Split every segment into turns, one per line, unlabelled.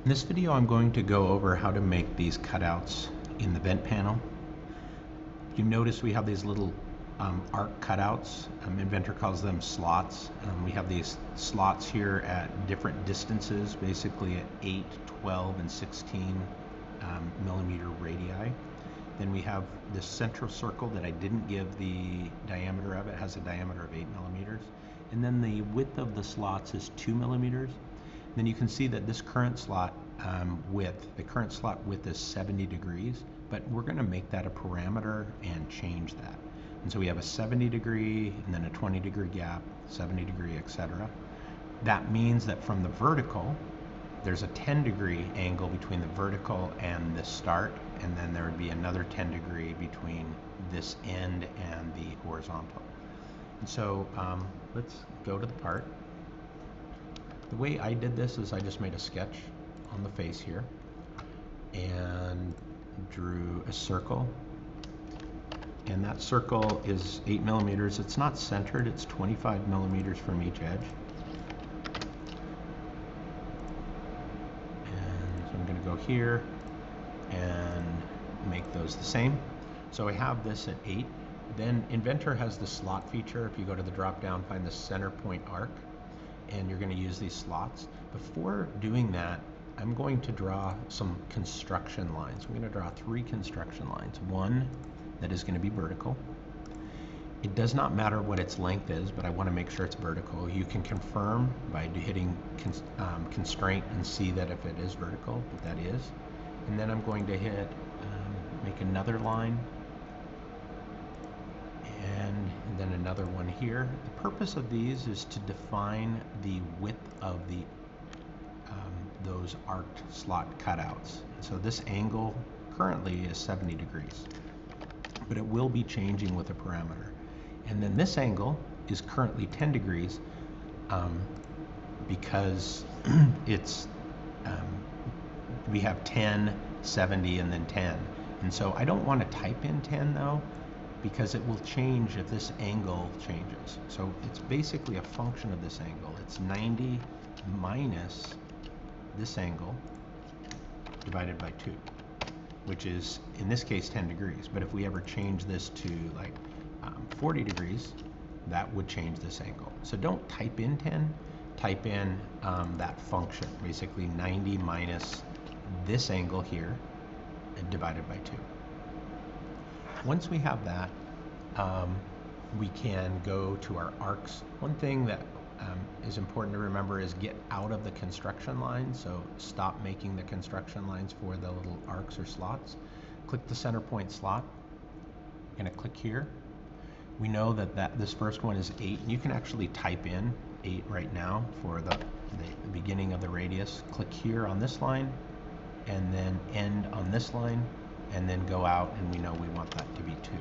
In this video, I'm going to go over how to make these cutouts in the vent panel. You notice we have these little arc cutouts. Inventor calls them slots. We have these slots here at different distances, basically at 8, 12, and 16 millimeter radii. Then we have this central circle that I didn't give the diameter of. It has a diameter of 8 millimeters. And then the width of the slots is 2 millimeters. Then you can see that this current slot width is 70 degrees, but we're going to make that a parameter and change that. And so we have a 70 degree and then a 20 degree gap, 70 degree, etc. That means that from the vertical, there's a 10 degree angle between the vertical and the start, and then there would be another 10 degree between this end and the horizontal. And so let's go to the part. The way I did this is I just made a sketch on the face here and drew a circle, and that circle is 8 millimeters. It's not centered, it's 25 millimeters from each edge. And so I'm going to go here and make those the same. So I have this at 8. Then Inventor has the slot feature. If you go to the drop down, find the center point arc, and you're going to use these slots. Before doing that, I'm going to draw some construction lines. I'm going to draw 3 construction lines. One that is going to be vertical. It does not matter what its length is, but I want to make sure it's vertical. You can confirm by hitting constraint and see that if it is vertical, but that is. And then I'm going to hit make another line, and then another one here. The purpose of these is to define the width of the those arced slot cutouts. So this angle currently is 70 degrees, but it will be changing with a parameter. And then this angle is currently 10 degrees because it's we have 10, 70, and then 10. And so I don't want to type in 10 though, because it will change if this angle changes. So it's basically a function of this angle. It's 90 minus this angle divided by 2, which is in this case 10 degrees. But if we ever change this to like 40 degrees, that would change this angle. So don't type in 10, type in that function, basically 90 minus this angle here divided by 2. Once we have that, we can go to our arcs. One thing that is important to remember is get out of the construction line. So stop making the construction lines for the little arcs or slots. Click the center point slot. I'm going to click here. We know that this first one is 8, and you can actually type in 8 right now for the beginning of the radius. Click here on this line, and then end on this line, and then go out, and we know we want that to be 2.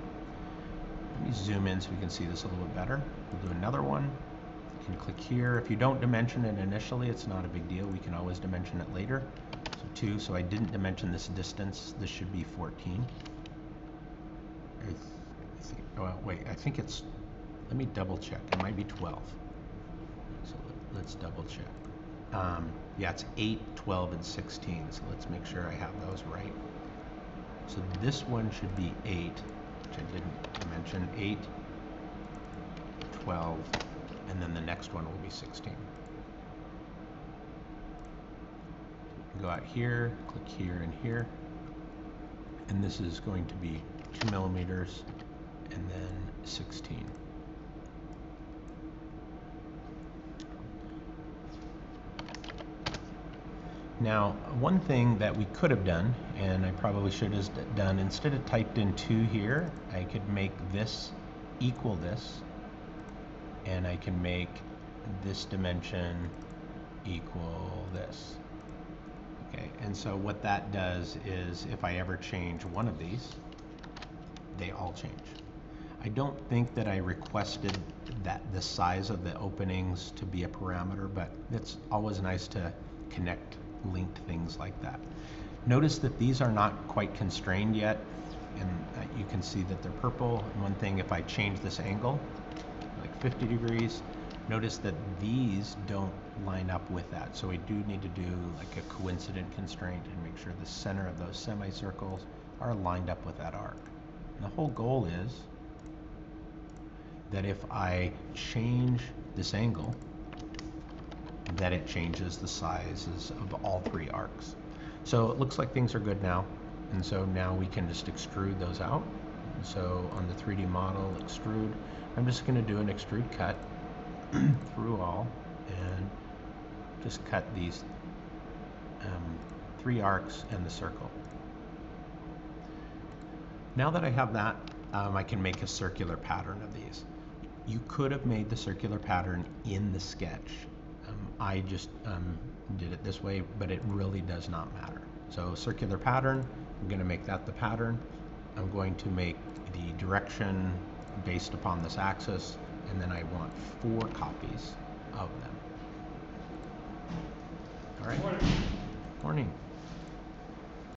Let me zoom in so we can see this a little bit better. We'll do another one. You can click here. If you don't dimension it initially, it's not a big deal. We can always dimension it later. So 2, so I didn't dimension this distance. This should be 14. I think it's, let me double check. It might be 12. So let's double check. Yeah, it's 8, 12, and 16. So let's make sure I have those right. So this one should be 8, which I didn't mention, 8, 12, and then the next one will be 16. Go out here, click here and here, and this is going to be 2 millimeters and then 16. Now, one thing that we could have done, and I probably should have done, instead of typed in 2 here, I could make this equal this, and I can make this dimension equal this. Okay, and so what that does is if I ever change one of these, they all change. I don't think that I requested that the size of the openings to be a parameter, but it's always nice to connect linked things like that. Notice that these are not quite constrained yet, and you can see that they're purple. And one thing, if I change this angle like 50 degrees, notice that these don't line up with that. So we do need to do like a coincident constraint and make sure the center of those semicircles are lined up with that arc. And the whole goal is that if I change this angle, that it changes the sizes of all three arcs. So it looks like things are good now. And so now we can just extrude those out. And so on the 3D model, extrude, I'm just going to do an extrude cut through all and just cut these three arcs and the circle. Now that I have that, I can make a circular pattern of these. You could have made the circular pattern in the sketch. I just did it this way, but it really does not matter. So circular pattern, I'm going to make that the pattern. I'm going to make the direction based upon this axis, and then I want 4 copies of them. All right.
Morning.
Morning.